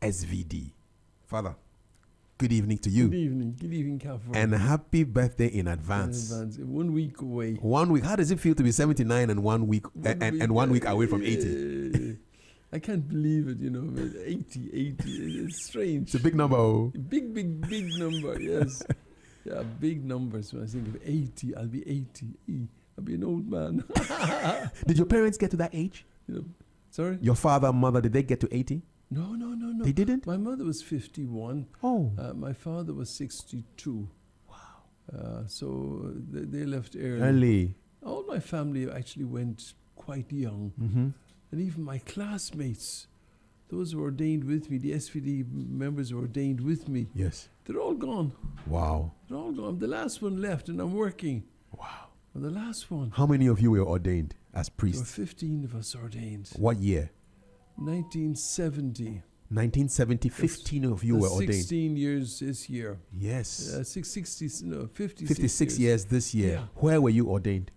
SVD. Father, good evening to you. Good evening, Campbell. And happy birthday in advance. 1 week away. 1 week. How does it feel to be 79 and 1 week and 1 week away from 80? I can't believe it, 80. It's strange. It's a big number. Oh. Big number, yes. Yeah, big numbers. When I think of 80, I'll be 80. I'll be an old man. Did your parents get to that age? Sorry? Your father, mother, did they get to 80? No. They didn't? My mother was 51. Oh. My father was 62. Wow. So they left Early. All my family actually went quite young. Mm-hmm. And even my classmates, those who were ordained with me, the SVD members who were ordained with me, Yes. they're all gone. Wow. They're all gone. The last one left, and I'm working. Wow. And the last one. How many of you were ordained as There were priests? 15 of us ordained. What year? 1970. 1970, 15 of you were ordained. 16 years this year. Yes. 56 years this year. Yeah. Where were you ordained?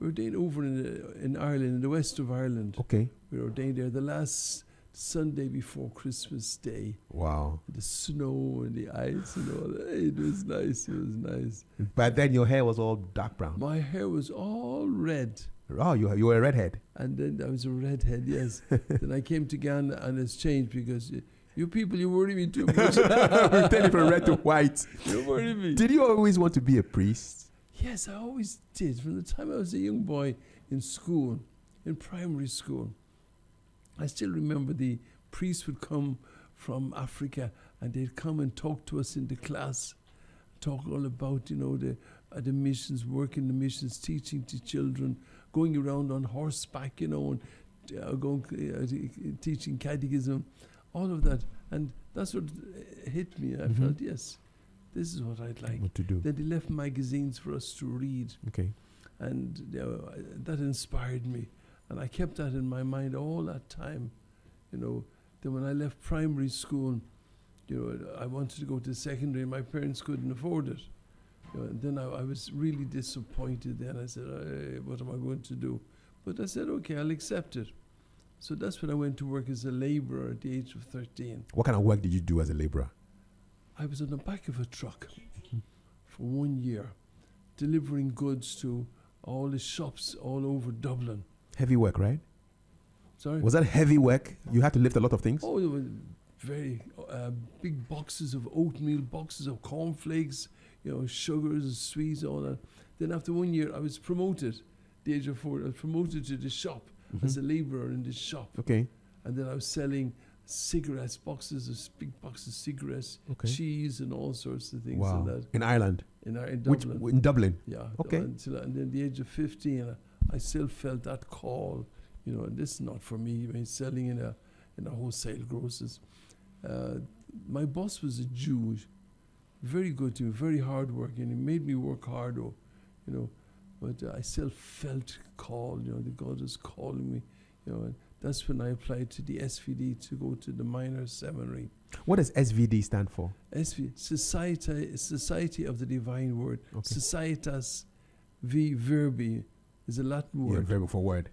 We were ordained over in Ireland, in the west of Ireland. Okay. We were ordained there the last Sunday before Christmas Day. Wow. The snow and the ice and all that. It was nice. It was nice. But then your hair was all dark brown. My hair was all red. Oh, you were a redhead. And then I was a redhead, yes. Then I came to Ghana and it's changed because you people, you worry me too much. We're turning from red to white. You worry me. Did you always want to be a priest? Yes, I always did. From the time I was a young boy in school, in primary school, I still remember the priests would come from Africa and they'd come and talk to us in the class, talk all about, the missions, working the missions, teaching to children, going around on horseback, and teaching catechism, all of that. And that's what hit me. I felt, yes, this is what I'd like. What to do? Then they left magazines for us to read. Okay. And that inspired me. And I kept that in my mind all that time. Then when I left primary school, I wanted to go to secondary. My parents couldn't afford it. And then I was really disappointed then. I said, what am I going to do? But I said, okay, I'll accept it. So that's when I went to work as a laborer at the age of 13. What kind of work did you do as a laborer? I was on the back of a truck for 1 year, delivering goods to all the shops all over Dublin. Heavy work, right? Sorry? Was that heavy work? You had to lift a lot of things? Oh, there were very big boxes of oatmeal, boxes of cornflakes, sugars, sweets, all that. Then after 1 year, I was promoted. At the age of 4, I was promoted to the shop as a labourer in the shop. Okay. And then I was selling cigarettes, big boxes of cigarettes, cheese and all sorts of things. Wow. And that. In Ireland? In Dublin. In Dublin? Yeah. Okay. And then at the age of 15, I still felt that call, and this is not for me. I mean, selling in a wholesale grocers. My boss was a Jew, very good to me, very hard working. He made me work hard, but I still felt called, that God was calling me, and that's when I applied to the SVD to go to the minor seminary. What does SVD stand for? Society of the Divine Word. Okay. Societas Verbi is a Latin word. Yeah, verb for word.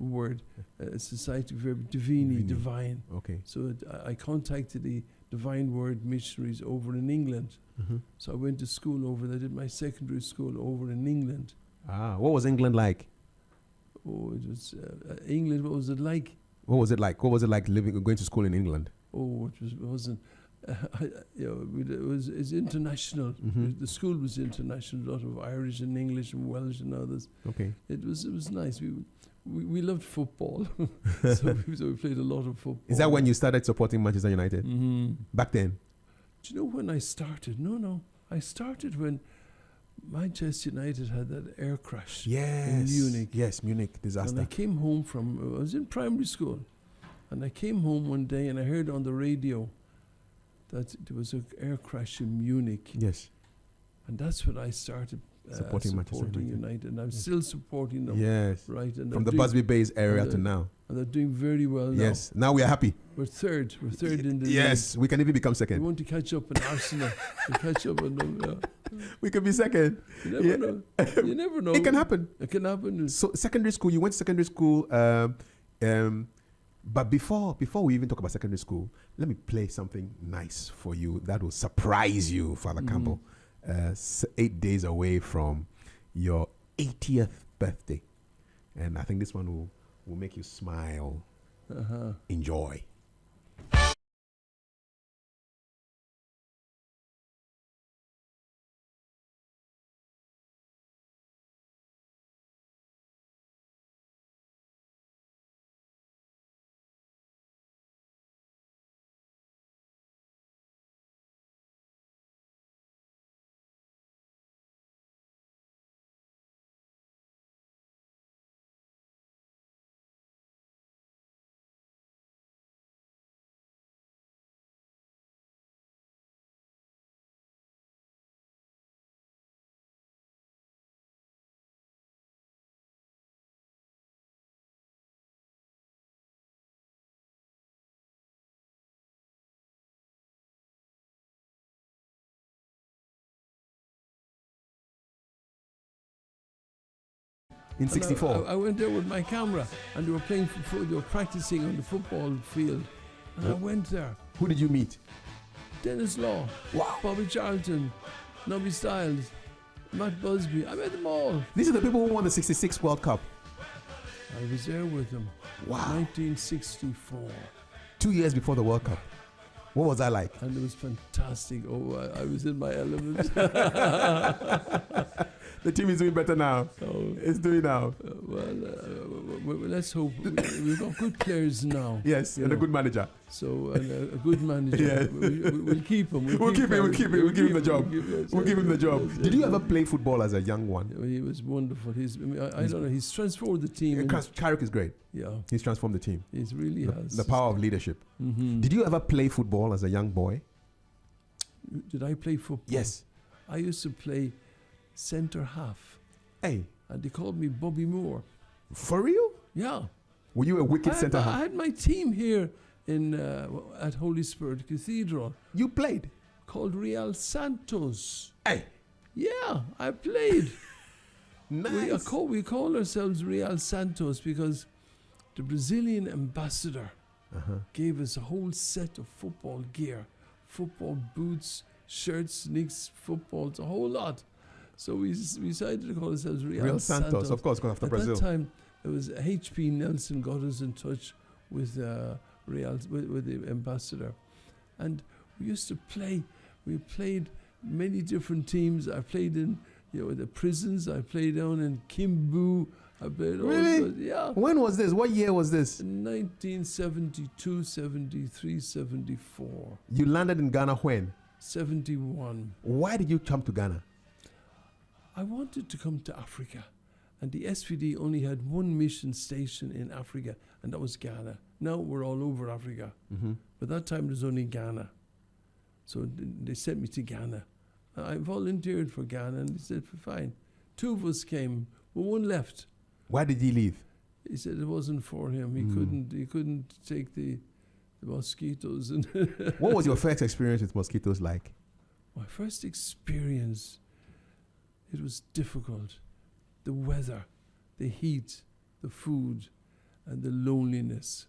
Society Verbi Divini, divine. Okay. So I contacted the Divine Word missionaries over in England. So I went to school over there. I did my secondary school over in England. What was England like? Oh, it was England. What was it like? What was it like? What was it like going to school in England? Oh, it wasn't. It's international. The school was international. A lot of Irish and English and Welsh and others. Okay. It was nice. We loved football, so we played a lot of football. Is that when you started supporting Manchester United? Back then? Do you know when I started? No. I started when Manchester United had that air crash in Munich. Yes, Munich disaster. And I came home I was in primary school, and I came home one day and I heard on the radio that there was an air crash in Munich. Yes. And that's when I started supporting Manchester United. And I'm still supporting them. Yes. Right. And from the Busby Bays area to now. And they're doing very well now. Yes. Now we are happy. We're third. We're third in the Yes. league. We can even become second. We want to catch up in Arsenal. Catch up on them. Yeah. We could be second. You never know. You never know. It can happen. It can happen. So secondary school, you went to secondary school But before we even talk about secondary school, let me play something nice for you that will surprise you, Father Campbell. 8 days away from your 80th birthday. And I think this one will make you smile. Enjoy. In 64. I went there with my camera, and they were playing. They were practicing on the football field, and I went there. Who did you meet? Dennis Law, Bobby Charlton, Nobby Stiles, Matt Busby. I met them all. These are the people who won the 66 World Cup. I was there with them. Wow. 1964. 2 years before the World Cup. What was that like? And it was fantastic. Oh, I was in my element. The team is doing better now. Oh. It's doing now. Let's hope. We've got good players now. Yes, and a good manager. So, a good manager. Yeah. We'll keep him. We'll give him the job. We'll give him the job. Yes, Did you ever play football as a young one? He was wonderful. I don't know. He's transformed the team. Carrick is great. Yeah. He's transformed the team. He really has. The power of leadership. Did you ever play football as a young boy? Did I play football? Yes. I used to play centre half. Hey. And they called me Bobby Moore. For real? Yeah. Were you a wicked centre half? I had my team here at Holy Spirit Cathedral. You played? Called Real Santos. Hey. Yeah, I played. Nice. We call ourselves Real Santos because the Brazilian ambassador gave us a whole set of football gear, football boots, shirts, nicks, footballs, a whole lot. So we decided to call ourselves Real Santos. Of course, because after Brazil. At that time, it was H.P. Nelson got us in touch with with the ambassador, and we used to play. We played many different teams. I played in the prisons. I played down in Kimbu. I played really? Yeah. When was this? What year was this? 1972, 73, 74. You landed in Ghana when? 71. Why did you come to Ghana? I wanted to come to Africa, and the SVD only had one mission station in Africa, and that was Ghana. Now we're all over Africa. But that time it was only Ghana. So they sent me to Ghana. I volunteered for Ghana, and they said, fine. 2 of us came, but 1 left. Why did he leave? He said it wasn't for him. He couldn't take the mosquitoes. And what was your first experience with mosquitoes like? My first experience, it was difficult. The weather, the heat, the food, and the loneliness.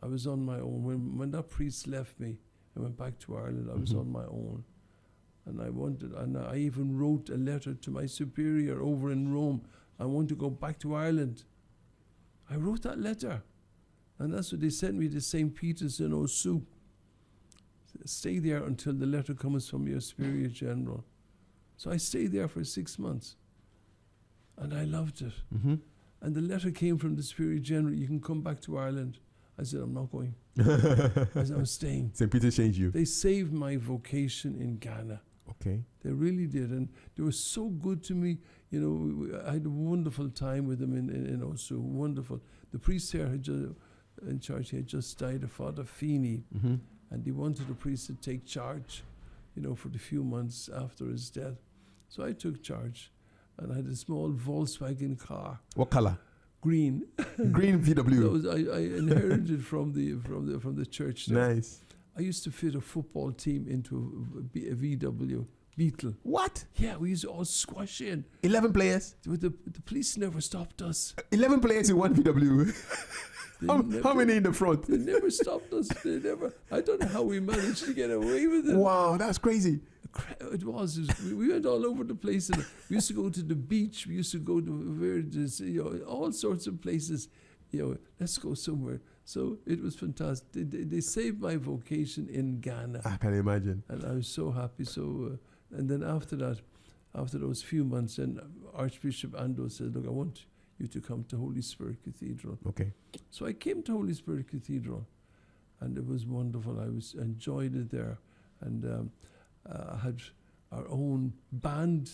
I was on my own. When that priest left me and went back to Ireland, I was on my own. And I even wrote a letter to my superior over in Rome. I want to go back to Ireland. I wrote that letter. And that's what they sent me to St. Peter's in Osu. Stay there until the letter comes from your superior general. So I stayed there for 6 months. And I loved it. And the letter came from the superior general, you can come back to Ireland. I said, I'm not going. I said, I'm staying. St. Peter changed you. They saved my vocation in Ghana. Okay. They really did. And they were so good to me. I had a wonderful time with them in Osu. Wonderful. The priest there in charge, he had just died, Father Feeney. And he wanted the priest to take charge, for the few months after his death. So I took charge. And I had a small Volkswagen car. What color? Green. Green VW. I inherited from the church there. Nice. I used to fit a football team into a VW Beetle. What? Yeah, we used to all squash in. 11 players? The police never stopped us. 11 players in one VW. How many in the front? They never stopped us. I don't know how we managed to get away with it. Wow, that's crazy. It was. We went all over the place. And we used to go to the beach. We used to go to all sorts of places. Let's go somewhere. So it was fantastic. They saved my vocation in Ghana. I can imagine. And I was so happy. So, and then after that, after those few months, then Archbishop Ando said, look, I want you to come to Holy Spirit Cathedral. Okay. So I came to Holy Spirit Cathedral, and it was wonderful. I enjoyed it there. And I had our own band.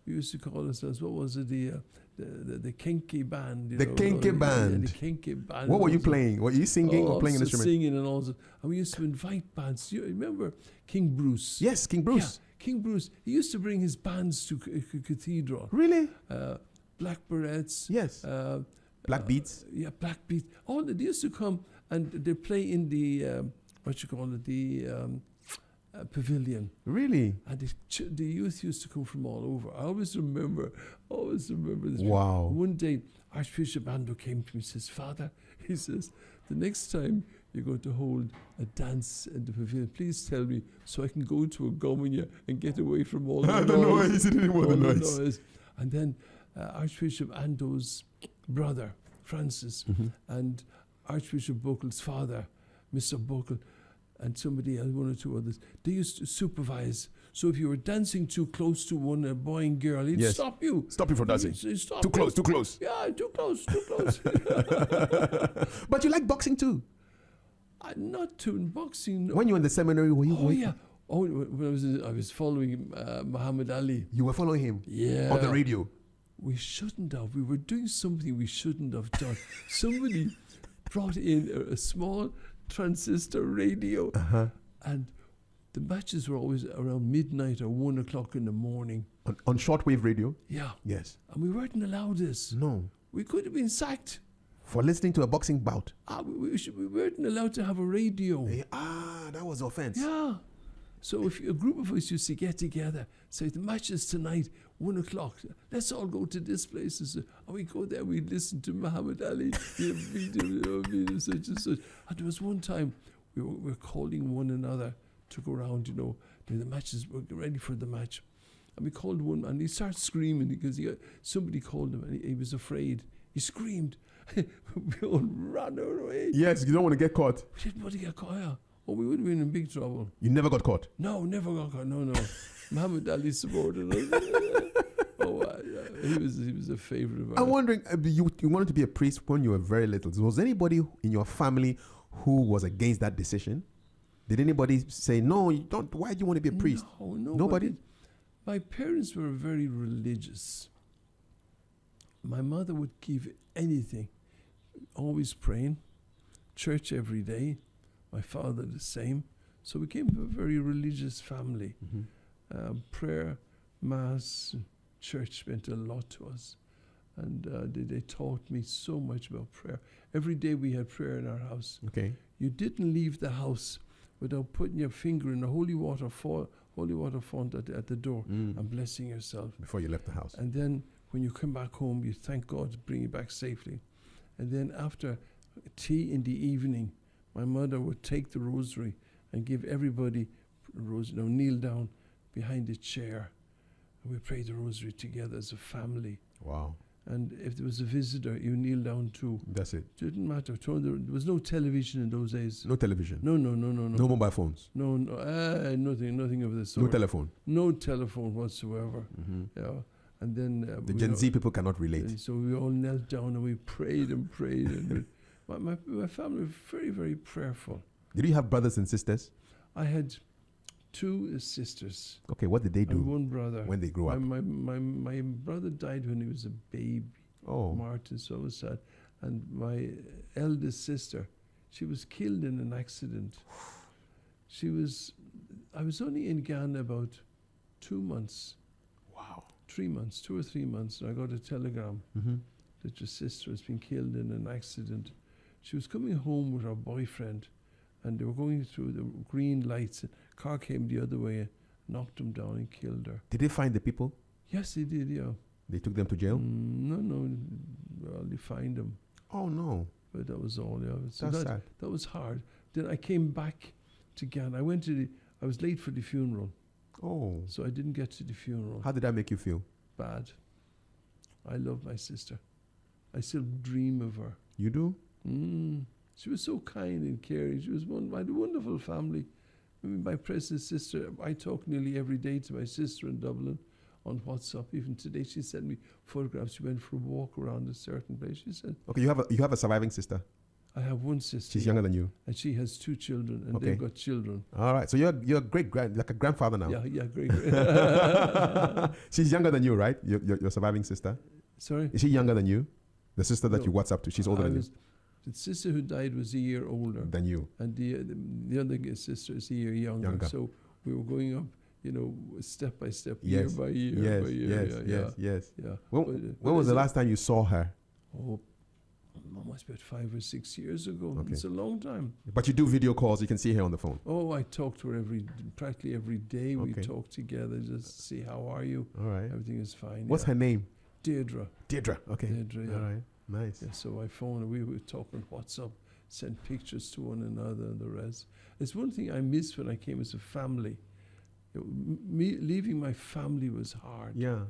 We used to call ourselves, what was it, the Kinky Band. The Kinky Band. Yeah, the Kinky Band. What were you playing? Were you singing or playing an instrument? Singing and all that. And we used to invite bands. You remember King Bruce? Yes, King Bruce. Yeah, King Bruce. He used to bring his bands to Cathedral. Really? Black Barrettes. Yes. Black Beats. Yeah, Black Beats. All they used to come and they play in the pavilion. Really? And the youth used to come from all over. I always remember this. Wow. One day, Archbishop Ando came to me and says, Father, he says, the next time you're going to hold a dance in the pavilion, please tell me so I can go to a gominia and get away from all the noise. He didn't want the noise. And then Archbishop Ando's brother, Francis, and Archbishop Buckle's father, Mr. Buckle, and somebody else, one or two others, they used to supervise. So if you were dancing too close to one boy and girl, he'd stop you. Stop you from dancing. Stop too close, too close. Yeah, too close, too close. But you like boxing too? Not too in boxing. No. When you were in the seminary, were you? Yeah. Oh, when I was following Muhammad Ali. You were following him? Yeah. On the radio? We shouldn't have. We were doing something we shouldn't have done. Somebody brought in a small transistor radio, and the matches were always around midnight or 1 o'clock in the morning. On shortwave radio? Yeah. Yes. And we weren't allowed this. No. We could have been sacked. For listening to a boxing bout? We weren't allowed to have a radio. That was offense. Yeah. So if a group of us used to get together, say the match is tonight, 1 o'clock, let's all go to this place. And we go there, we listen to Muhammad Ali, such and such. And there was one time we were calling one another to go around, the matches, we're ready for the match. And we called one, and he started screaming because somebody called him, and he was afraid. He screamed. We all ran away. Yes, you don't want to get caught. We didn't want to get caught. Yeah. Oh, we would have been in big trouble. You never got caught? No, never got caught. No. Muhammad Ali supported us. He was a favorite of ours. I'm wondering, you wanted to be a priest when you were very little. Was anybody in your family who was against that decision? Did anybody say, no, you don't? Why do you want to be a priest? No, nobody. My parents were very religious. My mother would give anything, always praying, church every day. My father the same. So we came from a very religious family. Prayer, mass, church meant a lot to us. And they taught me so much about prayer. Every day we had prayer in our house. Okay. You didn't leave the house without putting your finger in the holy water font at the door and blessing yourself. Before you left the house. And then when you come back home, you thank God to bring you back safely. And then after tea in the evening, my mother would take the rosary and give everybody a rosary, kneel down behind a chair. And we pray the rosary together as a family. Wow. And if there was a visitor, you kneel down too. That's it. Didn't matter. There was no television in those days. No television? No. No mobile phones? No, nothing of the sort. No telephone? No telephone whatsoever. Yeah. And then the Gen Z people cannot relate. So we all knelt down and we prayed. And my family was very, very prayerful. Did you have brothers and sisters? I had 2 sisters. Okay, what did they do? And 1 brother. When they grew up? My brother died when he was a baby. Oh. Martin, so it was sad. And my eldest sister, she was killed in an accident. I was only in Ghana about 2 months. Wow. 3 months, 2 or 3 months, and I got a telegram that your sister has been killed in an accident. She was coming home with her boyfriend, and they were going through the green lights. A car came the other way, knocked them down and killed her. Did they find the people? Yes, they did, yeah. They took them to jail? No, well, they find them. Oh, no. But that was all. Yeah. So That's sad. that was hard. Then I came back to Ghana. I was late for the funeral, Oh. so I didn't get to the funeral. How did that make you feel? Bad. I love my sister. I still dream of her. You do? She was so kind and caring. She was I had a wonderful family. I mean, my precious sister, I talk nearly every day to my sister in Dublin on WhatsApp. Even today, she sent me photographs. She went for a walk around a certain place. She said, Okay, you have a surviving sister. I have one sister. She's younger than you. And she has 2 children, and Okay. they've got children. All right. So you're a like a grandfather now. Yeah, great. She's younger than you, right? Your surviving sister. Sorry? Is she younger than you? The sister that No. you WhatsApp to, she's older than you. The sister who died was a year older. Than you. And the other sister is a year younger. So we were going up, step by step, year by year by year. Yes. Yeah. When was the last time you saw her? Oh, almost about 5 or 6 years ago. Okay. It's a long time. But you do video calls. You can see her on the phone. Oh, I talk to her practically every day. We Okay. talk together, just to see how are you. All right. Everything is fine. What's her name? Deirdre. Deirdre. Okay. Deirdre, yeah. All right. Nice. Yeah, so I phoned her. We would talk on WhatsApp, send pictures to one another and the rest. It's one thing I missed when I came as a family. Me leaving my family was hard. Yeah.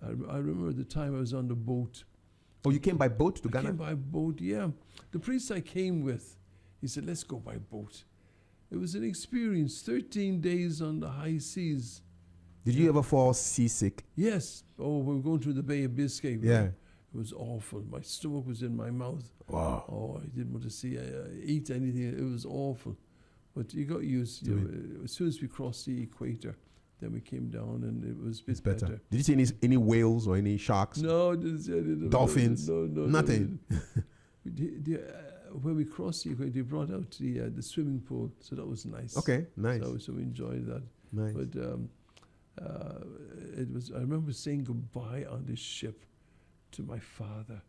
I remember the time I was on the boat. Oh, you came by boat to I Ghana? came by boat, yeah. The priest I came with, he said, let's go by boat. It was an experience, 13 days on the high seas. Did you ever fall seasick? Yes. Oh, we were going through the Bay of Biscay. Yeah. It was awful. My stomach was in my mouth. Wow. Oh, I didn't want to eat anything. It was awful. But you got used to it. As soon as we crossed the equator, then we came down and it was a bit better. Did you see any whales or any sharks? No, I didn't see any. Dolphins? No, Nothing? When we crossed the equator, they brought out the swimming pool, so that was nice. Okay, nice. So we enjoyed that. Nice. But it was. I remember saying goodbye on this ship to my father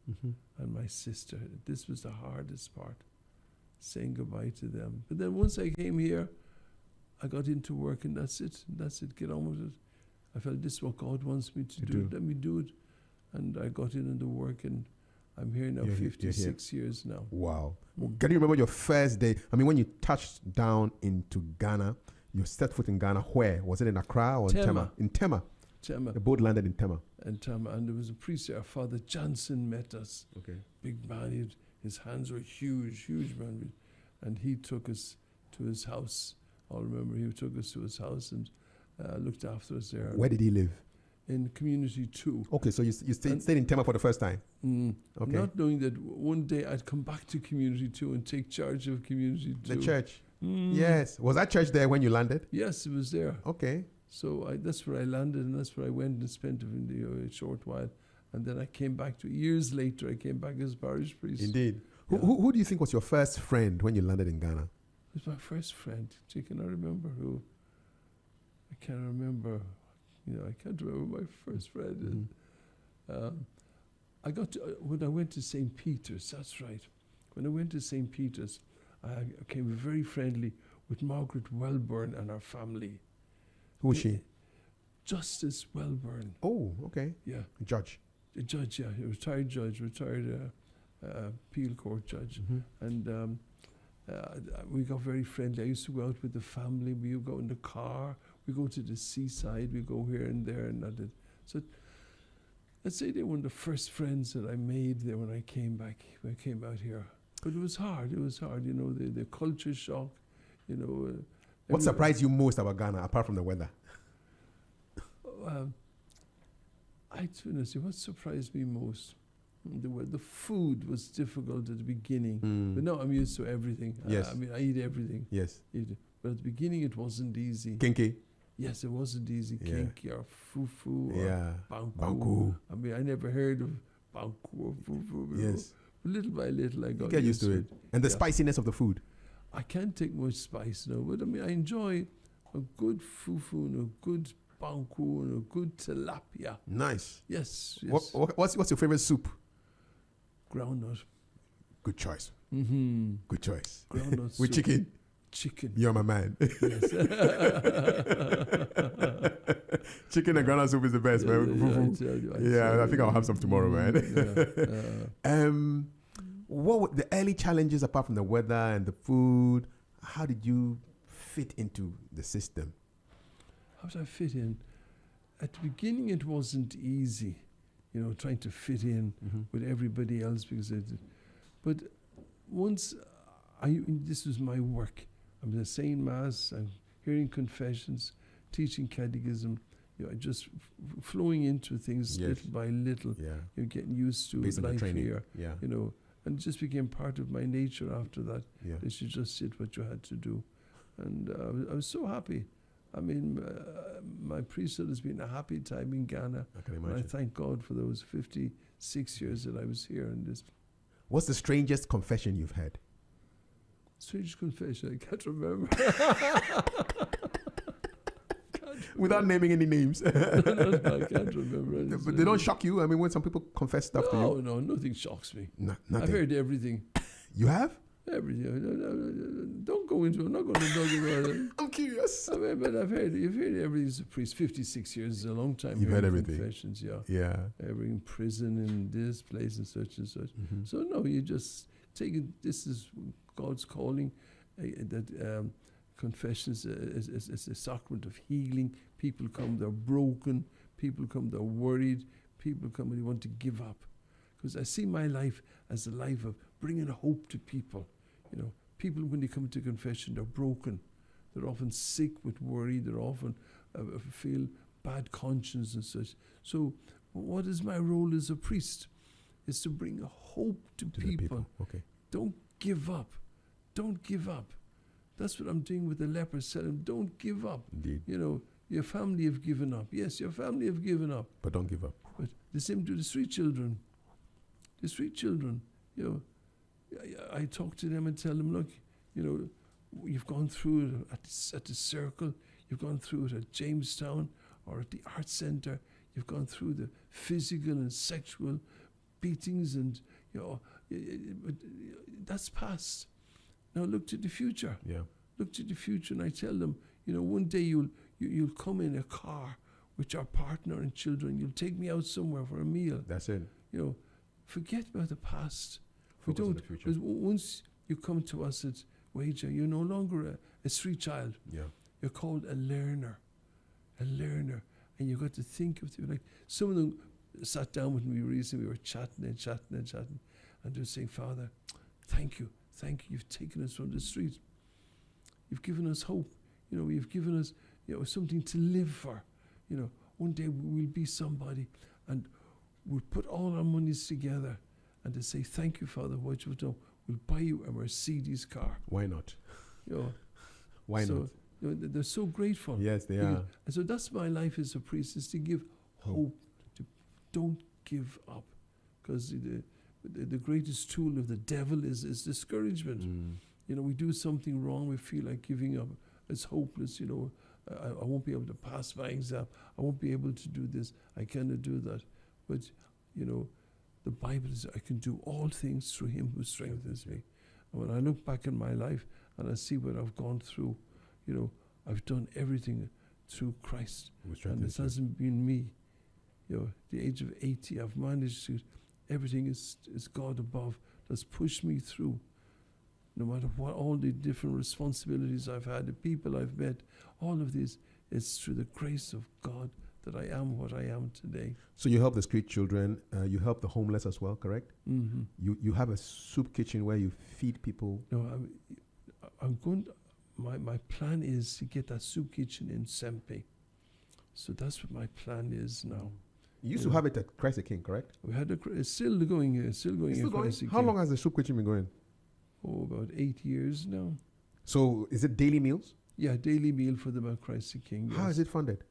and my sister. This was the hardest part, saying goodbye to them. But then once I came here, I got into work, and that's it. That's it. Get on with it. I felt this is what God wants me to do. Let me do it. And I got into work, and I'm here now, 56 years now. Wow. Can you remember your first day? I mean, when you touched down into Ghana, you set foot in Ghana, where? Was it in Accra or in Tema? In Tema. Tema. The boat landed in Tema. And there was a priest there, Father Johnson, met us. Okay. Big man. His hands were huge man. And he took us to his house. I'll remember he took us to his house and looked after us there. Where did he live? In Community 2. Okay, so you stayed in Tema for the first time? Okay. Not knowing that one day I'd come back to Community 2 and take charge of Community 2. The church? Yes. Was that church there when you landed? Yes, it was there. Okay. So that's where I landed, and that's where I went and spent a short while. And then I came back years later, I came back as parish priest. Indeed. Yeah. Who do you think was your first friend when you landed in Ghana? It was my first friend. Can I remember who? I can't remember. I can't remember my first friend. I got to, when I went to St. Peter's, that's right. When I went to St. Peter's, I became very friendly with Margaret Welburn and her family. Who was she? Justice Welburn. Oh, okay. Yeah. Judge. A judge, yeah. A retired judge, retired appeal court judge. And we got very friendly. I used to go out with the family. We would go in the car. We go to the seaside. We go here and there and that. So I'd say they were one of the first friends that I made there when I came back. When I came out here. But it was hard. It was hard. The culture shock. What surprised you most about Ghana, apart from the weather? What surprised me most? The food was difficult at the beginning, but now I'm used to everything. Yes. I eat everything. Yes. But at the beginning, it wasn't easy. Kinky? Yes, it wasn't easy. Yeah. Kinky or fufu or banku. I never heard of banku or fufu. Yes. But little by little, I got used to it. And the spiciness of the food? I can't take much spice now, but I enjoy a good fufu and a good banku and a good tilapia. Nice. Yes. What's your favorite soup? Groundnut. Good choice. Good choice. Groundnut With soup. chicken? Chicken. You're my man. Yes. Chicken and groundnut soup is the best, man. I think I'll have some tomorrow, man. What were the early challenges apart from the weather and the food? How did you fit into the system? How did I fit in? At the beginning, it wasn't easy, trying to fit in with everybody else but once this was my work. I'm saying mass, I'm hearing confessions, teaching catechism, just flowing into things little by little. Yeah. You're getting used to Based on the life training. here. Yeah. And it just became part of my nature after that. Yeah. That you just did what you had to do. And I was so happy. I mean, my priesthood has been a happy time in Ghana. I can And imagine. I thank God for those 56 years that I was here in this. What's the strangest confession you've had? Strange confession, I can't remember. Without naming any names. I can't remember. But they don't shock you? I mean, when some people confess stuff to you? No, nothing shocks me. Nothing. I've heard everything. You have? Everything. Don't go into it. I'm not going to talk about it. I'm curious. I mean, but you've heard everything as a priest. 56 years is a long time. You've heard hearing everything. Confessions, yeah. Yeah. Every in prison, in this place, and such and such. Mm-hmm. So, no, you just take it. This is God's calling. That confessions is a sacrament of healing. People come, they're broken. People come, they're worried. People come and they want to give up. Because I see my life as a life of bringing hope to people. People, when they come to confession, they're broken. They're often sick with worry. They're often feel bad conscience and such. So what is my role as a priest? Is to bring hope to people. Okay. Don't give up. Don't give up. That's what I'm doing with the lepers. Tell them, don't give up. Indeed. Your family have given up. Yes, your family have given up. But don't give up. But the same to the street children. The street children, I talk to them and tell them, look, you've gone through it at the Circle, you've gone through it at Jamestown or at the Arts Centre, you've gone through the physical and sexual beatings and, that's past. Now look to the future. Yeah. Look to the future, and I tell them, one day you'll come in a car with your partner and children. You'll take me out somewhere for a meal. That's it. Forget about the past. Focus on the future. Because once you come to us at Wager, you're no longer a street child. Yeah. You're called a learner, and you've got to think of it. Like some of them sat down with me recently. We were chatting, and they're saying, "Father, thank you. You've taken us from the street. You've given us hope. You've given us, something to live for. One day we'll be somebody, and we'll put all our monies together, and to say, thank you, Father, what you've done. We'll buy you a Mercedes car." Why not? Why not? They're so grateful. Yes, they are. And so that's my life as a priest, is to give hope. Don't give up. Because the greatest tool of the devil is discouragement. We do something wrong, we feel like giving up. It's hopeless, I won't be able to pass my exam. I won't be able to do this. I cannot do that. But, the Bible is, I can do all things through him who strengthens me. And when I look back in my life and I see what I've gone through, I've done everything through Christ. And it hasn't been me. The age of 80, I've managed to, everything is God above that's pushed me through. No matter what, all the different responsibilities I've had, the people I've met, all of this, it's through the grace of God that I am what I am today. So you help the street children, you help the homeless as well, correct? Mm-hmm. You have a soup kitchen where you feed people. No, I'm going to, my plan is to get that soup kitchen in Sempe. So that's what my plan is now. You used to have it at Christ the King, correct? We had it's still going. It's still going? Christ the How King. long has the soup kitchen been going? Oh, about 8 years now. So is it daily meals? Yeah, daily meal for them at Christ the King. How is it funded?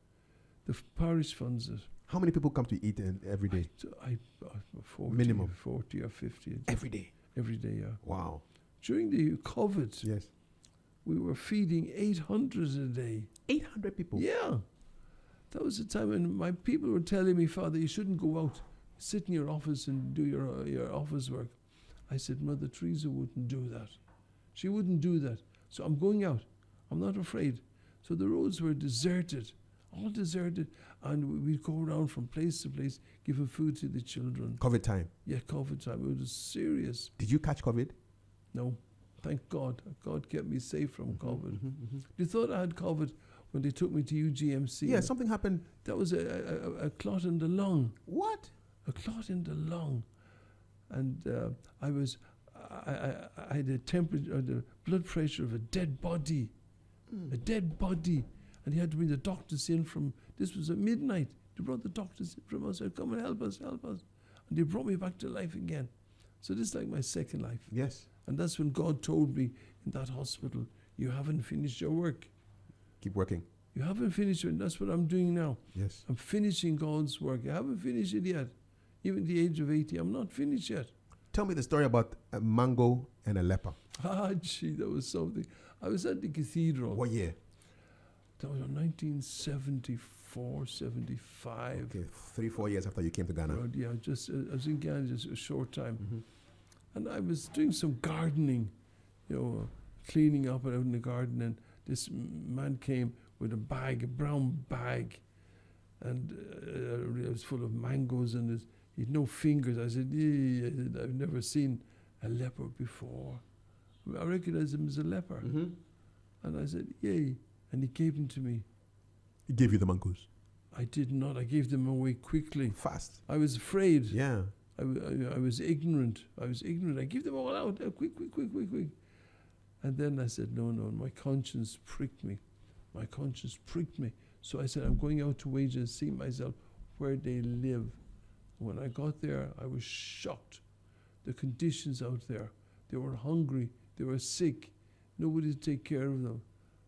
The parish funds it. How many people come to eat every day? 40, Minimum. 40 or 50. Every day? Every day, yeah. Wow. During the COVID, Yes. we were feeding 800 a day. 800 people? Yeah. That was the time when my people were telling me, Father, you shouldn't go out. Sit in your office and do your office work. I said, Mother Teresa wouldn't do that. She wouldn't do that. So I'm going out. I'm not afraid. So the roads were deserted all deserted. And we'd go around from place to place giving food to the children. COVID time. Yeah, COVID time. It was serious. Did you catch COVID? No, thank God. God kept me safe from COVID. Mm-hmm. You thought I had COVID when they took me to UGMC. Yeah, something happened. That was a clot in the lung. What? A clot in the lung. And I had a temperature, the blood pressure of a dead body. A dead body. And he had to bring the doctors in from, this was at midnight. They brought the doctors in from us, said, come and help us. And they brought me back to life again. So this is like my second life. Yes. And that's when God told me in that hospital, you haven't finished your work. Keep working. You haven't finished it. That's what I'm doing now. Yes. I'm finishing God's work. I haven't finished it yet. Even at the age of 80, I'm not finished yet. Tell me the story about a mango and a leper. Ah, gee, that was something. I was at the cathedral. What year? That was in 1974, 75. Okay, 3-4 years after you came to Ghana. Right, yeah, I was in Ghana just a short time. Mm-hmm. And I was doing some gardening, cleaning up out in the garden. And this man came with a bag, a brown bag. And it was full of mangoes and he had no fingers. I said, I've never seen a leper before. I recognized him as a leper. Mm-hmm. And I said, yay. And he gave them to me. He gave you the mangoes. I did not. I gave them away quickly. Fast. I was afraid. Yeah. I was ignorant. I gave them all out. Quick. And then I said, no. My conscience pricked me. So I said, I'm going out to wage and see myself where they live. When I got there, I was shocked. The conditions out there. They were hungry. They were sick. Nobody to take care of them.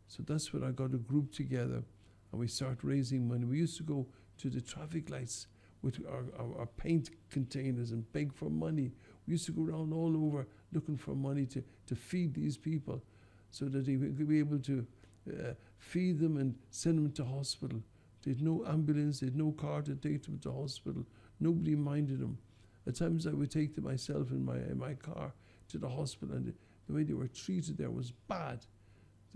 So that's when I got a group together and we started raising money. We used to go to the traffic lights with our paint containers and beg for money. We used to go around all over looking for money to feed these people so that they could be able to feed them and send them to hospital. They had no ambulance, they had no car to take them to hospital. Nobody minded them. At times I would take them myself in my car to the hospital, and the way they were treated there was bad.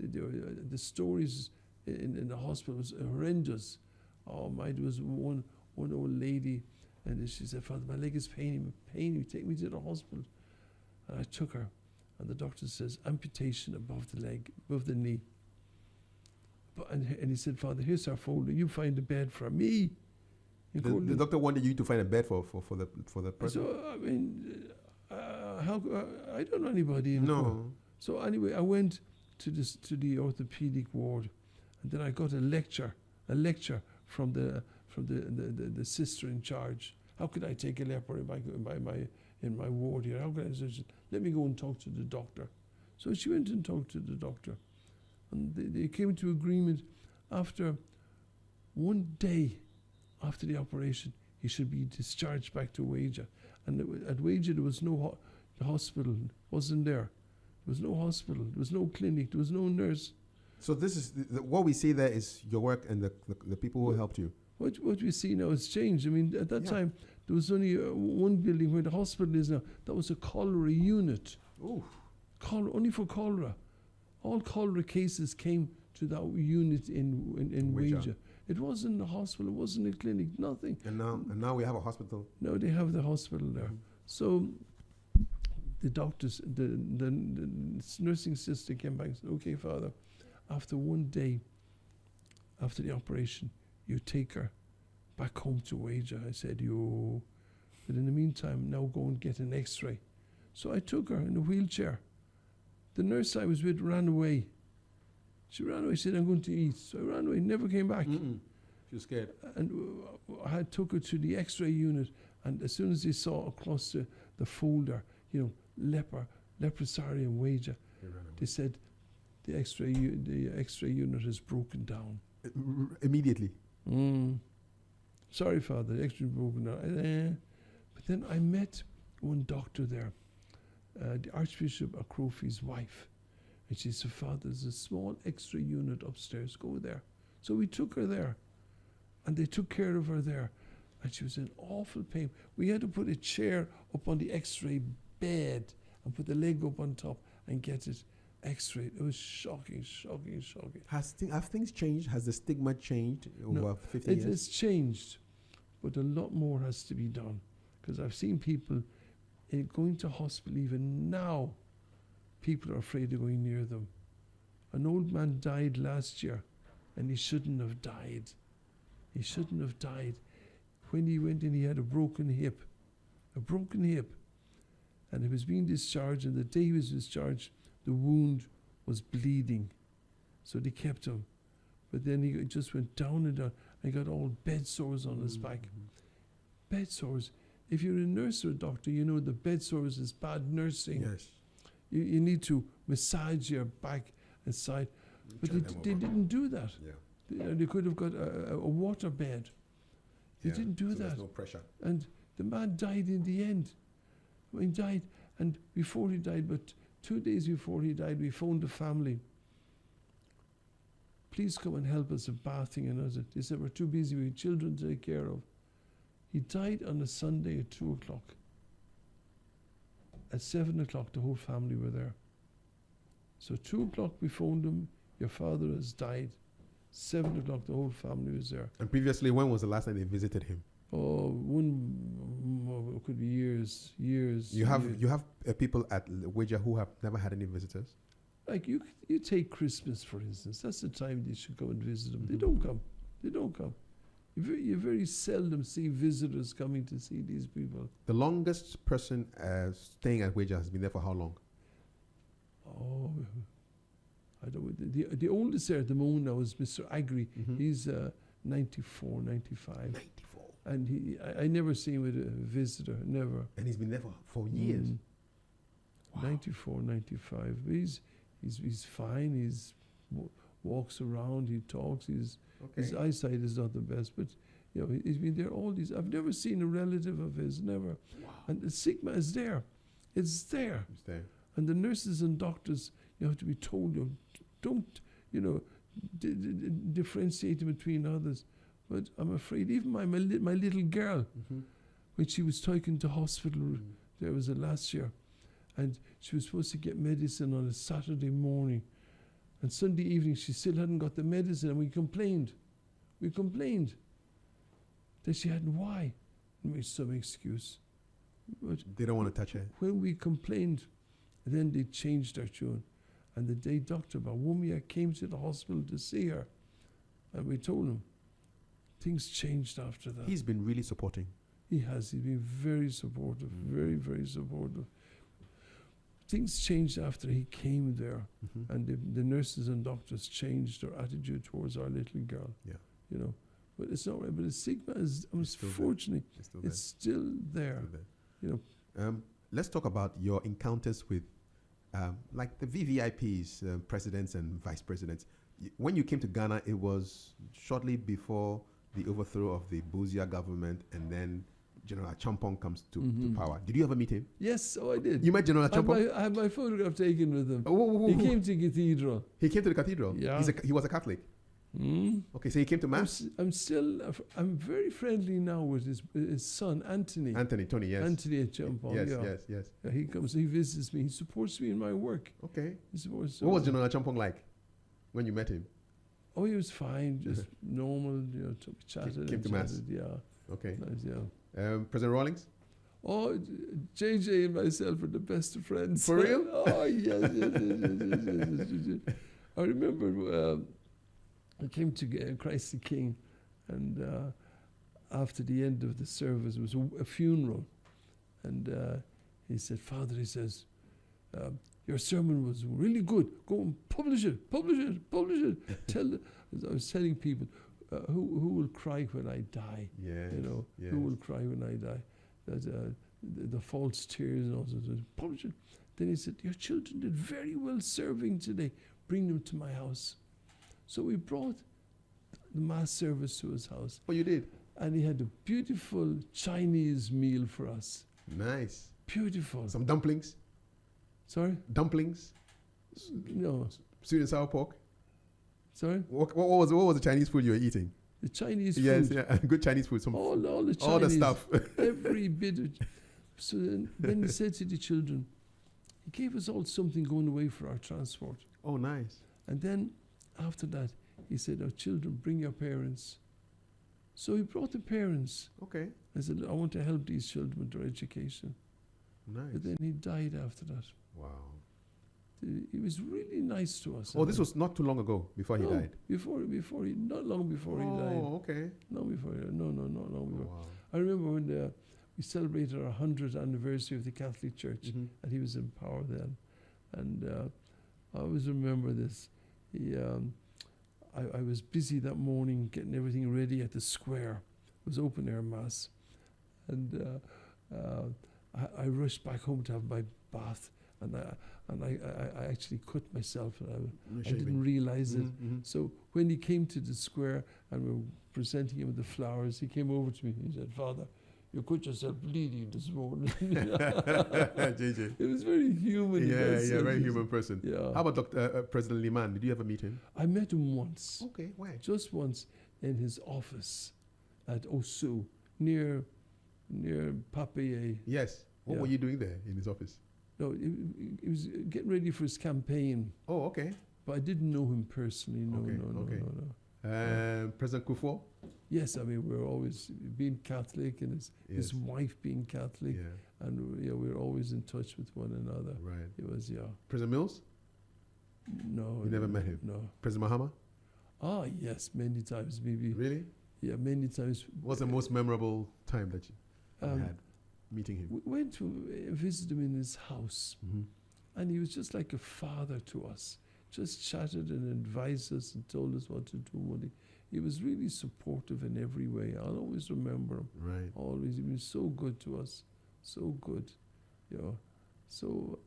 The stories in the hospital was horrendous. Oh my, there was one old lady, and she said, Father, my leg is paining me, take me to the hospital. And I took her, and the doctor says, amputation above the leg, above the knee. And he said, Father, here's our folder, you find a bed for me. The doctor wanted you to find a bed for the person? So, I mean, I don't know anybody. No. So anyway, I went to the orthopedic ward, and then I got a lecture from the sister in charge. How could I take a leper in my ward here? How could I? Say, let me go and talk to the doctor. So she went and talked to the doctor, and they came to agreement. After 1 day after the operation, he should be discharged back to Waja. And at Waja there was no the hospital wasn't there. There was no hospital. There was no clinic. There was no nurse. So this is what we see there is your work and the people who helped you. What we see now has changed. I mean, at that time there was only one building where the hospital is now. That was a cholera unit. Ooh. Only for cholera. All cholera cases came to that unit in Waja. It wasn't a hospital. It wasn't a clinic. Nothing. And now we have a hospital. Now they have the hospital there. Mm-hmm. So the doctors, the nursing sister came back and said, okay, Father, after 1 day after the operation, you take her back home to Waja. I said, yo. But in the meantime, now go and get an x-ray. So I took her in a wheelchair. The nurse I was with ran away. She ran away. She said, I'm going to eat. So I ran away, never came back. Mm-mm. She was scared. And I took her to the x-ray unit, and as soon as they saw across the folder, leprosarium Waja, they said the x-ray unit has broken down. Immediately. Sorry, Father, the x-ray broken down. But then I met one doctor there, the Archbishop Akrofi's wife. And she said, Father, there's a small x-ray unit upstairs, go there. So we took her there, and they took care of her there. And she was in awful pain. We had to put a chair up on the x-ray bed and put the leg up on top and get it X-ray. It was shocking. Have things changed? Has the stigma changed over 50 It years? has changed, but a lot more has to be done. Because I've seen people going to hospital even now. People are afraid of going near them. An old man died last year, and he shouldn't have died. He shouldn't have died. When he went in, he had a broken hip. And he was being discharged, and the day he was discharged, the wound was bleeding. So they kept him. But then he just went down and down. And he got all bed sores on his back. Bed sores. If you're a nurse or a doctor, you know the bed sores is bad nursing. Yes. You need to massage your back and side. But they didn't do that. Yeah. They could have got a water bed. They didn't do so that. There's no pressure. And the man died in the end. He died, and before he died, but 2 days before he died, we phoned the family. Please come and help us with bathing and others. They said, we're too busy, we have children to take care of. He died on a Sunday at 2 o'clock. At 7 o'clock, the whole family were there. So 2 o'clock, we phoned him, your father has died. 7 o'clock, the whole family was there. And previously, when was the last time they visited him? Oh, it could be years. You have people at Ouija who have never had any visitors? Like you take Christmas, for instance. That's the time they should go and visit them. They don't come. You very seldom see visitors coming to see these people. The longest person staying at Ouija has been there for how long? Oh, I don't. The oldest there at the moment now is Mr. Agri. He's 94, 95. 94. And I never seen him with a visitor, never. And he's been there for years. Wow. 94, 95. But he's fine. He's walks around. He talks. His eyesight is not the best, but you know he's been there all these. I've never seen a relative of his, never. Wow. And the stigma is there. It's there. It's there. And the nurses and doctors, you have to be told, don't differentiate between others. But I'm afraid, even my little girl, when she was taken to hospital, there was last year, and she was supposed to get medicine on a Saturday morning, and Sunday evening she still hadn't got the medicine, and we complained that she hadn't. Why? And made some excuse. But they don't want to touch her. When we complained, then they changed their tune, and the day Dr. Bawumia came to the hospital to see her, and we told him. Things changed after that. He's been really supporting. He has. He's been very supportive, very, very supportive. Things changed after he came there, and the nurses and doctors changed their attitude towards our little girl. Yeah. You know, but it's not right. But the stigma is, unfortunately, it's still there. You know. Let's talk about your encounters with, like the VVIPs, presidents and vice presidents. When you came to Ghana, it was shortly before the overthrow of the Buzia government, and then General Achampong comes to power. Did you ever meet him? Yes, I did. You met General Achampong? I had my photograph taken with him. He came to Cathedral. He came to the cathedral? Yeah. He was a Catholic? Okay, so he came to Mass? I'm very friendly now with his son, Anthony. Tony, yes. Anthony Achampong, yes. Yeah, he comes, he visits me, he supports me in my work. Okay. What was General Achampong like when you met him? Oh, he was fine, just normal, chatted. Came to Mass? Yeah. Okay. Nice, yeah. President Rawlings? Oh, JJ and myself are the best of friends. For real? Oh, yes. I remember I came to Christ the King, and after the end of the service, it was a funeral. And he said, Father, he says, your sermon was really good. Go and publish it. As I was telling people, who will cry when I die? Yes, Who will cry when I die? That the false tears and all sorts. Publish it. Then he said, your children did very well serving today. Bring them to my house. So we brought the Mass service to his house. Oh, you did? And he had a beautiful Chinese meal for us. Nice. Beautiful. Some dumplings? Sorry? Dumplings? No. Sweet and sour pork? Sorry? What was the Chinese food you were eating? The Chinese food. Yes, yeah, good Chinese food. All the Chinese. All the stuff. Every bit of. So then he said to the children, he gave us all something going away for our transport. Oh, nice. And then after that, he said, "Our children, bring your parents." So he brought the parents. Okay. I said, "I want to help these children with their education." Nice. But then he died after that. Wow. He was really nice to us. Oh, this was not too long ago before he died. Before he, not long before he died. Oh, okay. Not before. No, not long Oh, before. wow. I remember when we celebrated our 100th anniversary of the Catholic Church, Mhm. and he was in power then. And I always remember this. I was busy that morning getting everything ready at the square. It was open air mass. And I rushed back home to have my bath. And I actually cut myself, and I didn't realize it. So when he came to the square and we were presenting him with the flowers, he came over to me. He said, "Father, you cut yourself bleeding this morning." JJ. It was very human. Very human person. Yeah. How about President Liman? Did you ever meet him? I met him once, Okay, where? just once, in his office at Osu, near Papier. Yes. What Yeah. were you doing there in his office? No, he was getting ready for his campaign, Oh, okay. but I didn't know him personally. No, Okay, no. President Kufuor? Yes, I mean, we're always being Catholic, and his Yes. wife being Catholic, Yeah, and we're always in touch with one another. right. It was, President Mills? no. You never met him? No. President Mahama? Ah, yes, many times, maybe. Really? Yeah, many times. What's the most memorable time that you had meeting him? We went to visit him in his house, Mhm. and he was just like a father to us. Just chatted and advised us and told us what to do. He was really supportive in every way. I'll always remember him. Right. Always. He was so good to us. So good. So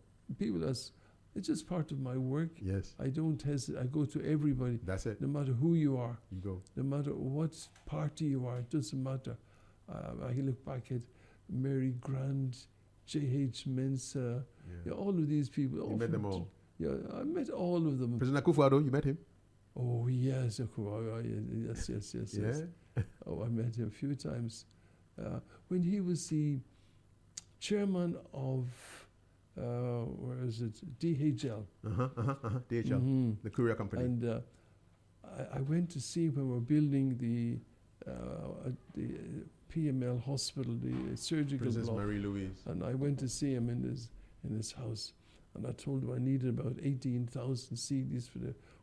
it's just part of my work. Yes. I don't hesitate. I go to everybody, That's it. no matter who you are, You go. no matter what party you are, it doesn't matter. I look back at Mary Grand, J.H. Mensah, Yeah. all of these people. You met them all. Yeah, I met all of them. President Akufo-Addo, you met him? Oh, yes, of course. Yes. Yeah. Oh, I met him a few times. When he was the chairman of, where is it, DHL. DHL, Mhm. the courier company. And I went to see when we were building the PML hospital, the surgical Princess block. Marie Louise. And I went to see him in his house. And I told him I needed about 18,000 CDs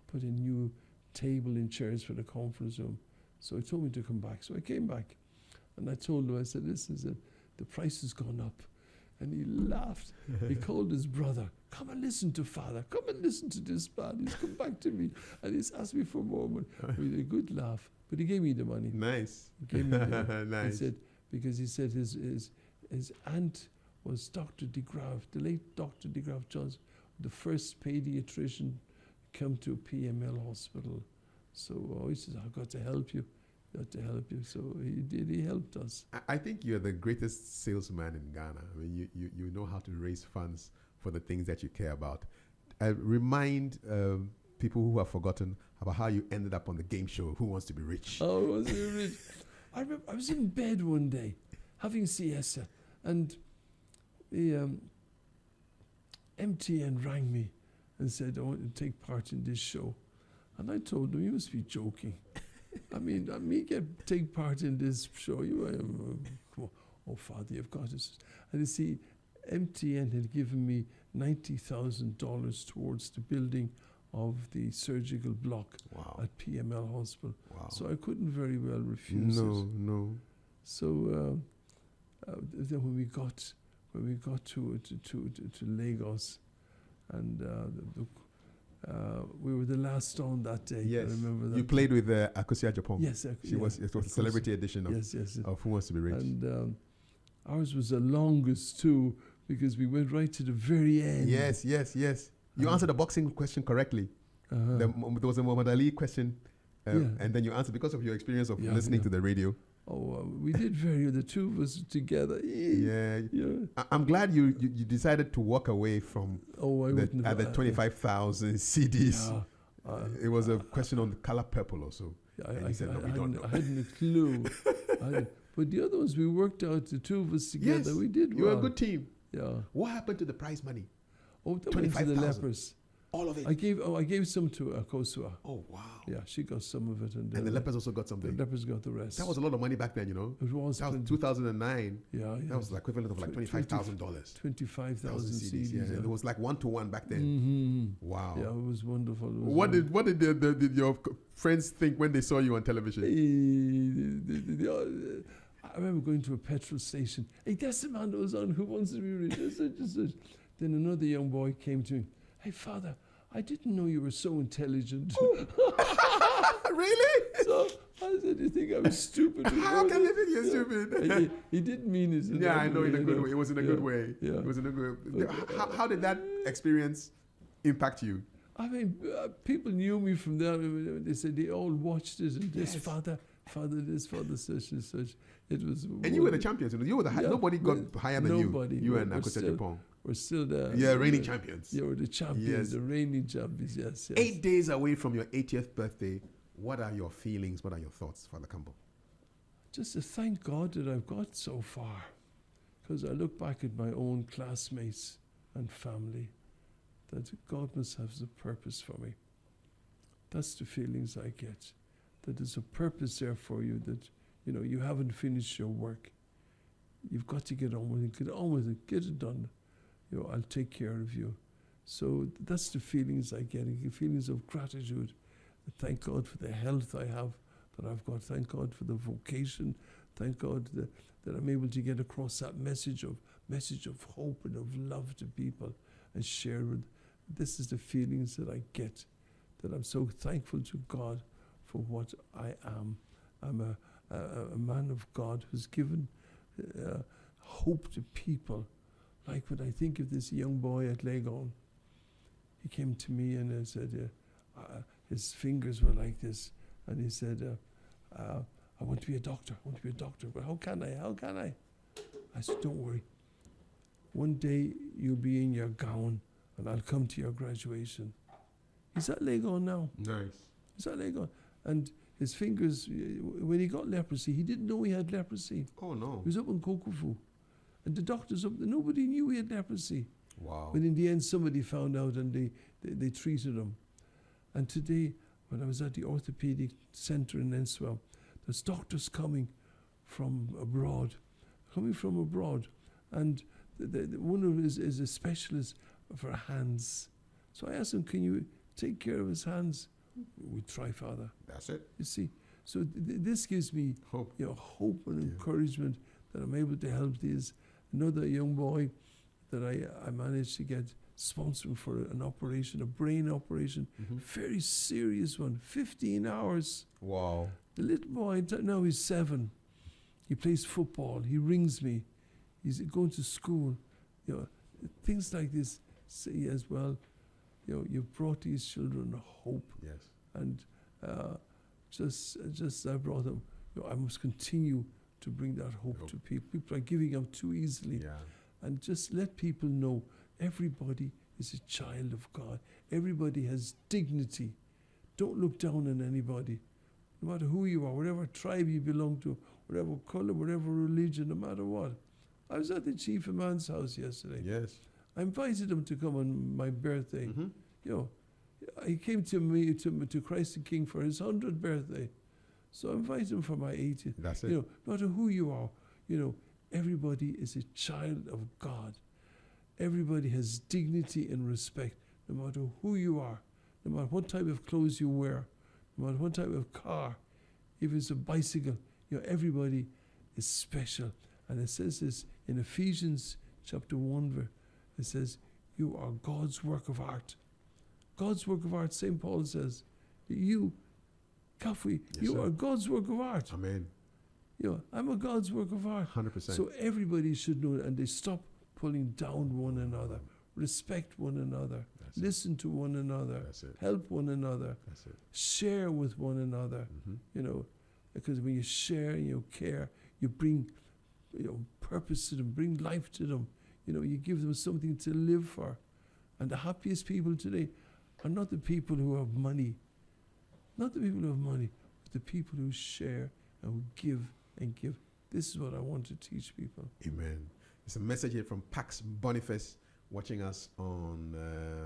put in new table and chairs for the conference room. So he told me to come back. So I came back, and I told him, I said, "Listen, the price has gone up." And he laughed. He called his brother, "Come and listen to Father. Come and listen to this man. He's come back to me, and he's asked me for more money." With a good laugh. But he gave me the money. Nice. He gave me the money. Nice. He said his aunt was Dr. DeGraff, the late Dr. DeGraff Johnson, the first pediatrician come to PML hospital. So he said, "I've got to help you. Got to help you." So he did. He helped us. I think you're the greatest salesman in Ghana. I mean, you know how to raise funds for the things that you care about. Remind people who have forgotten about how you ended up on the game show, Who Wants to Be Rich? Oh, was he rich? I remember I was in bed one day having siesta, and the MTN rang me and said, "I want to take part in this show." And I told him, "You must be joking. I mean, take part in this show. Oh, Father, you've got this." And you see, MTN had given me $90,000 towards the building of the surgical block at PML Hospital. Wow. So I couldn't very well refuse it. No. So then when we got to Lagos, and we were the last on that day. Yes. I remember that. You played with Akosia Japan. Yes. It was a celebrity edition of, Yes. of Who Wants to Be Rich. And ours was the longest too, because we went right to the very end. Yes. You answered the boxing question correctly. There was a Muhammad Ali question, and then you answered because of your experience of listening to the radio. Oh, we did the two of us together. Yeah. I'm glad you decided to walk away from the 25,000 CDs. It was a question on the color purple also. And you said, "No, we don't know." I hadn't a clue. But the other ones, we worked out, the two of us together. Yes, We did you were well. a good team. Yeah. What happened to the prize money? Oh, that went to the 25,000. lepers. All of it. I gave some to Akosua. Oh, wow. Yeah, she got some of it, and And the lepers also got the something. lepers got the rest. That was a lot of money back then, you know. It was That was plenty. 2009. Yeah. That was the equivalent of like $25,000. 25,000 That was the CDs. Yeah. CDs. And it was like 1-to-1 back then. Mm-hmm. Wow. Yeah, it was wonderful. It was What did your friends think when they saw you on television? I remember going to a petrol station. Hey, that's the man that was on Who Wants to Be Rich. Then another young boy came to me. Hey, Father, I didn't know you were so intelligent. Really? So I said, you think I was stupid? How can you think you're stupid? He didn't mean it. Yeah, I know, in a good way. It was in a good way. Yeah. It was in a good way. How did that experience impact you? I mean, people knew me from there. They said they all watched it. And this Yes. father this, father such and such. It was. And you were the champions. You were the nobody got higher than nobody. you. You and We're Akosua still- Japan. We're still there. Yeah, reigning champions. Yeah, we're the champions, Yes. the reigning champions. Yes, yes. 8 days away from your 80th birthday, what are your feelings? What are your thoughts, Father Campbell? Just to thank God that I've got so far, because I look back at my own classmates and family, that God must have a purpose for me. That's the feelings I get. That there's a purpose there for you. That you haven't finished your work. You've got to get on with it. Get on with it. Get it done. I'll take care of you. So that's the feelings I get. I get feelings of gratitude. Thank God for the health I have, that I've got. Thank God for the vocation. Thank God that I'm able to get across that message of hope and of love to people and share with. This is the feelings that I get. That I'm so thankful to God for what I am. I'm a man of God who's given hope to people. Like when I think of this young boy at Legon, he came to me and I said, his fingers were like this, and he said, I want to be a doctor. I want to be a doctor. But how can I? How can I? I said, don't worry. One day you'll be in your gown and I'll come to your graduation. He's at Legon now. Nice. He's at Legon. And his fingers, when he got leprosy, he didn't know he had leprosy. Oh, no. He was up in Kokofu. And the doctors up there, nobody knew he had leprosy. Wow. But in the end, somebody found out and they treated him. And today, when I was at the orthopedic center in Enswell, there's doctors coming from abroad. And one of them is a specialist for hands. So I asked him, can you take care of his hands? We try, Father. That's it. You see, so this gives me Hope. hope and encouragement that I'm able to help these. Another young boy that I managed to get sponsored for an operation, a brain operation, very serious one, 15 hours. Wow. The little boy, now he's 7. He plays football. He rings me. He's going to school. Things like this say as well, you've brought these children hope. Yes. And just I brought them, I must continue to bring that hope to people. People are giving up too easily. Yeah. And just let people know everybody is a child of God. Everybody has dignity. Don't look down on anybody. No matter who you are, whatever tribe you belong to, whatever color, whatever religion, no matter what. I was at the chief of man's house yesterday. Yes. I invited him to come on my birthday. He came to me, to Christ the King for his 100th birthday. So I invited him for my 80th. That's it. No matter who you are, everybody is a child of God. Everybody has dignity and respect, no matter who you are, no matter what type of clothes you wear, no matter what type of car, if it's a bicycle, everybody is special. And it says this in Ephesians chapter 1, it says, you are God's work of art. God's work of art, St. Paul says, you, Kafui, you are God's work of art. Amen. I'm a God's work of art. 100%. So everybody should know, and they stop pulling down one another. Respect one another. That's it. Listen to one another. That's it. Help one another. That's it. Share with one another. Because when you share and you care, you bring purpose to them, bring life to them. You give them something to live for. And the happiest people today are not the people who have money. Not the people who have money, but the people who share and who give and give. This is what I want to teach people. Amen. It's a message here from Pax Boniface watching us on,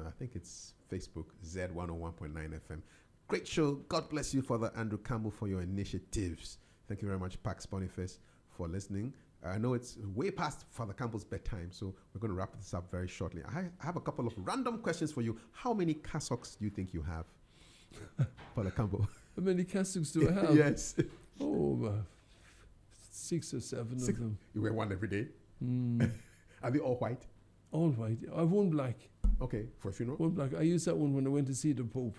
I think it's Facebook, Z101.9 FM. Great show. God bless you, Father Andrew Campbell, for your initiatives. Thank you very much, Pax Boniface, for listening. I know it's way past Father Campbell's bedtime, so we're going to wrap this up very shortly. I have a couple of random questions for you. How many cassocks do you think you have, Father Campbell? How many cassocks do I have? Yes. Oh, 6 or 7 of them. You wear one every day? Mm. Are they all white? All white. I have one black. Okay, for a funeral? One black. I used that one when I went to see the Pope.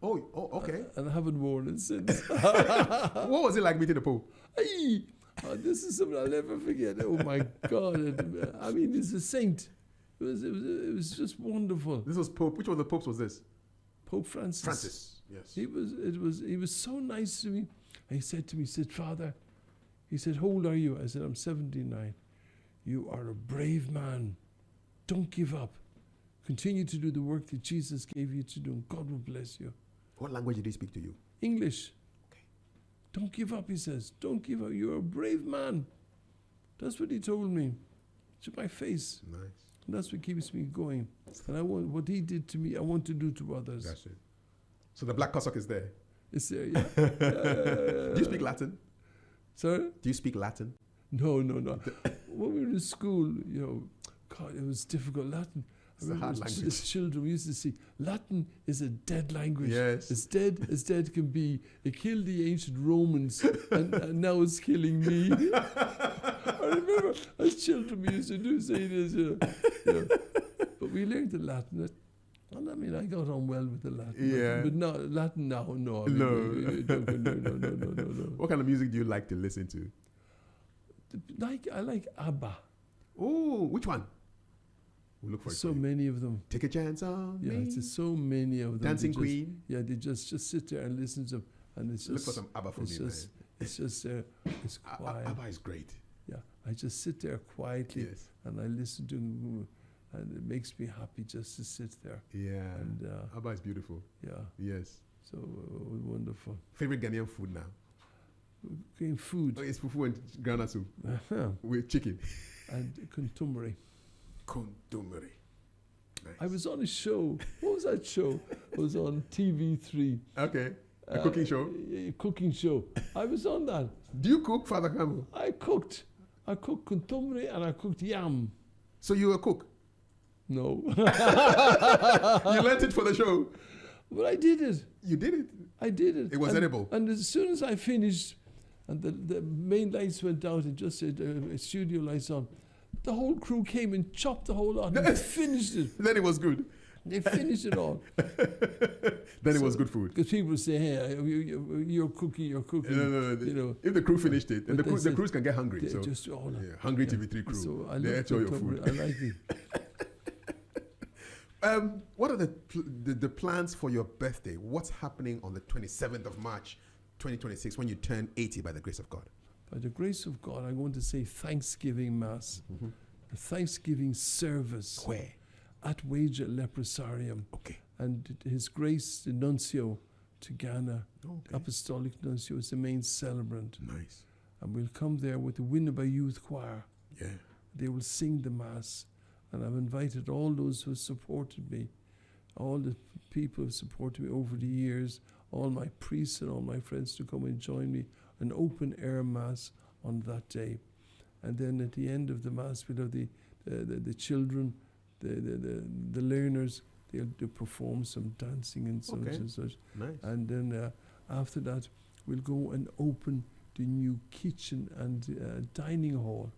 Oh, okay. And I haven't worn it since. What was it like meeting the Pope? Aye. Oh, this is something I'll never forget. Oh my God! I mean, he's a saint. It was just wonderful. This was Pope. Which one of the popes was this? Pope Francis. Francis. Yes. He was so nice to me. He said to me, he said, Father, he said, how old are you? I said, I'm 79. You are a brave man. Don't give up. Continue to do the work that Jesus gave you to do, and God will bless you. What language did he speak to you? English. Don't give up, he says. Don't give up. You're a brave man. That's what he told me. To my face. Nice. And that's what keeps me going. And I want what he did to me, I want to do to others. That's it. So the black cassock is there. It's there, yeah. Do you speak Latin? Sorry? Do you speak Latin? No. When we were in school, God, it was difficult. Latin. It's a hard language. As children, we used to see Latin is a dead language. Yes. As dead can be. It killed the ancient Romans, and now it's killing me. I remember as children we used to say this, But we learned the Latin. And I mean, I got on well with the Latin. Yeah. But no, Latin now, no. I mean, no. What kind of music do you like to listen to? I like ABBA. Oh, which one? We'll look for it. So many of them. Take a chance on me. Yeah, it's so many of them. Dancing Queen. Yeah, they just sit there and listen to them, and it's just look for some ABBA for me, man. It's just it's quiet. ABBA is great. Yeah, I just sit there quietly, Yes. and I listen to them, and it makes me happy just to sit there. Yeah. And ABBA is beautiful. yeah, Yes. so wonderful. Favorite Ghanaian food now? Getting food. Oh, it's fufu and Ghana soup with chicken. And contumely. Contumely. Nice. I was on a show. What was that show? It was on TV3. Okay. A cooking show? A cooking show. I was on that. Do you cook, Father Campbell? I cooked contumely and I cooked yam. So you were a cook? No. You learned it for the show? But I did it. You did it? I did it. It was edible? And as soon as I finished, and the main lights went out and just said studio lights on, the whole crew came and chopped the whole lot and finished it. Then it was good. They finished it all. Then it was good food. Because people say, hey, you're cooking. No. If the crew finished it, and the crews can get hungry. So just all hungry TV3 crew. So I they ate all your food. I like it. What are the plans for your birthday? What's happening on the 27th of March, 2026, when you turn 80 by the grace of God? By the grace of God, I'm going to say Thanksgiving Mass, a Thanksgiving service. Where? At Wager Leprosarium. Okay. And His Grace, the Nuncio to Ghana, Apostolic Nuncio, is the main celebrant. Nice. And we'll come there with the Winneba Youth Choir. Yeah. They will sing the Mass. And I've invited all those who have supported me, all the people who have supported me over the years, all my priests and all my friends to come and join me, an open air Mass on that day. And then at the end of the Mass, we'll have the children, the learners, they'll perform some dancing and such and such. Nice. And then after that, we'll go and open the new kitchen and dining hall.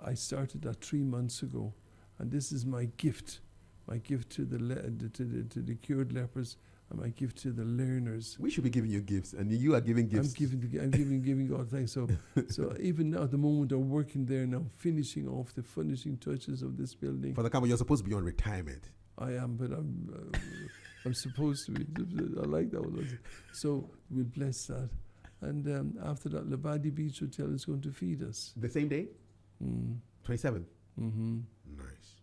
I started that 3 months ago, and this is my gift to the cured lepers, and my gift to the learners. We should be giving you gifts, and you are giving gifts. I'm giving God thanks. So even now, at the moment, I'm working there now, finishing off the finishing touches of this building. Father Campbell, you're supposed to be on retirement. I am, but I'm supposed to be. I like that one. So we'll bless that, and after that, Labadi Beach Hotel is going to feed us. The same day? 27th. Mm-hmm. Nice.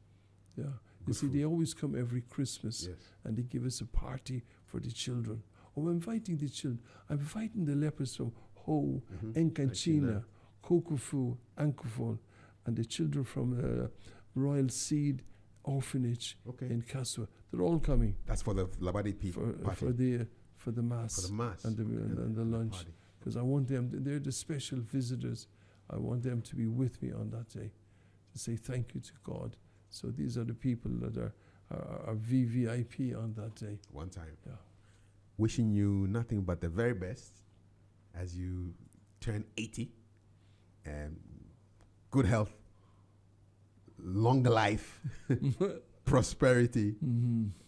Yeah. Good You see, food. they always come every Christmas, and they give us a party for the children. Oh, I'm inviting the children. I'm inviting the lepers from Ho, Encanchina, Kokofu, Ankofon, and the children from Royal Seed orphanage Okay. in Caswa. They're all coming That's for the Labadi people party. for the mass, For the mass. and the lunch, party. because I want them. They're the special visitors. I want them to be with me on that day, to say thank you to God. So these are the people that are VVIP on that day. One time. Yeah. Wishing you nothing but the very best as you turn 80, and good health, longer life, prosperity,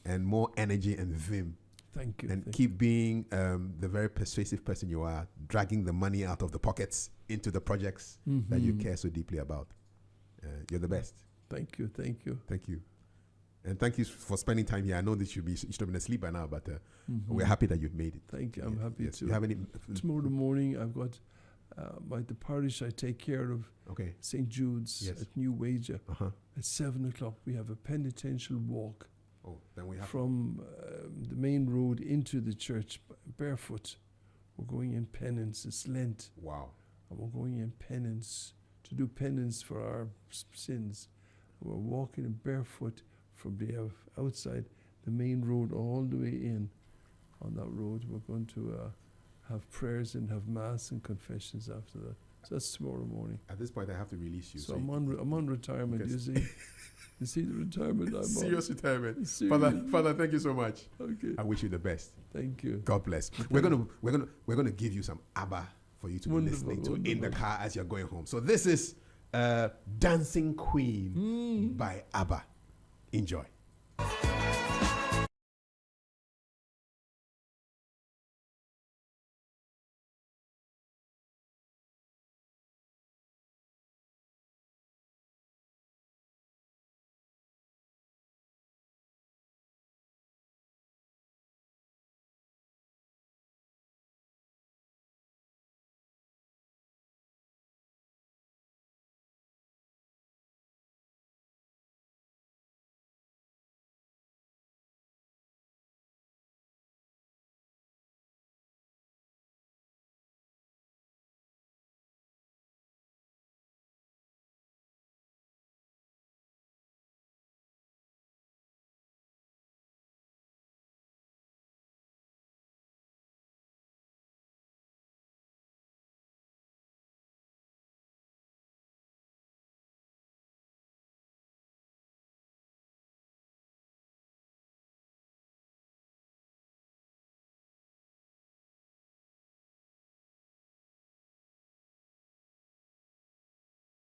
and more energy and vim. Thank you. And keep being the very persuasive person you are, dragging the money out of the pockets into the projects that you care so deeply about. You're the best. Thank you. Thank you. Thank you. And thank you for spending time here. I know this you should have been asleep by now, but we're happy that you've made it. Thank you. I'm happy Yes. to. You have any? Tomorrow morning, I've got the parish I take care of, Okay. St. Jude's Yes. at New Wager. Uh-huh. At 7 o'clock, we have a penitential walk Oh, then we have from the main road into the church barefoot. We're going in penance. It's Lent. Wow. And we're going in penance to do penance for our sins. We're walking barefoot from the outside the main road all the way in. On that road, we're going to have prayers and have mass and confessions after that. So that's tomorrow morning. At this point, I have to release you. So I'm on retirement. You see, you see the retirement I'm serious retirement. Serious. Father, thank you so much. Okay. I wish you the best. Thank you. God bless. We're gonna give you some ABBA for you to be Wonderful, listening to in the wonderful. car as you're going home. So this is Dancing Queen by ABBA. Enjoy.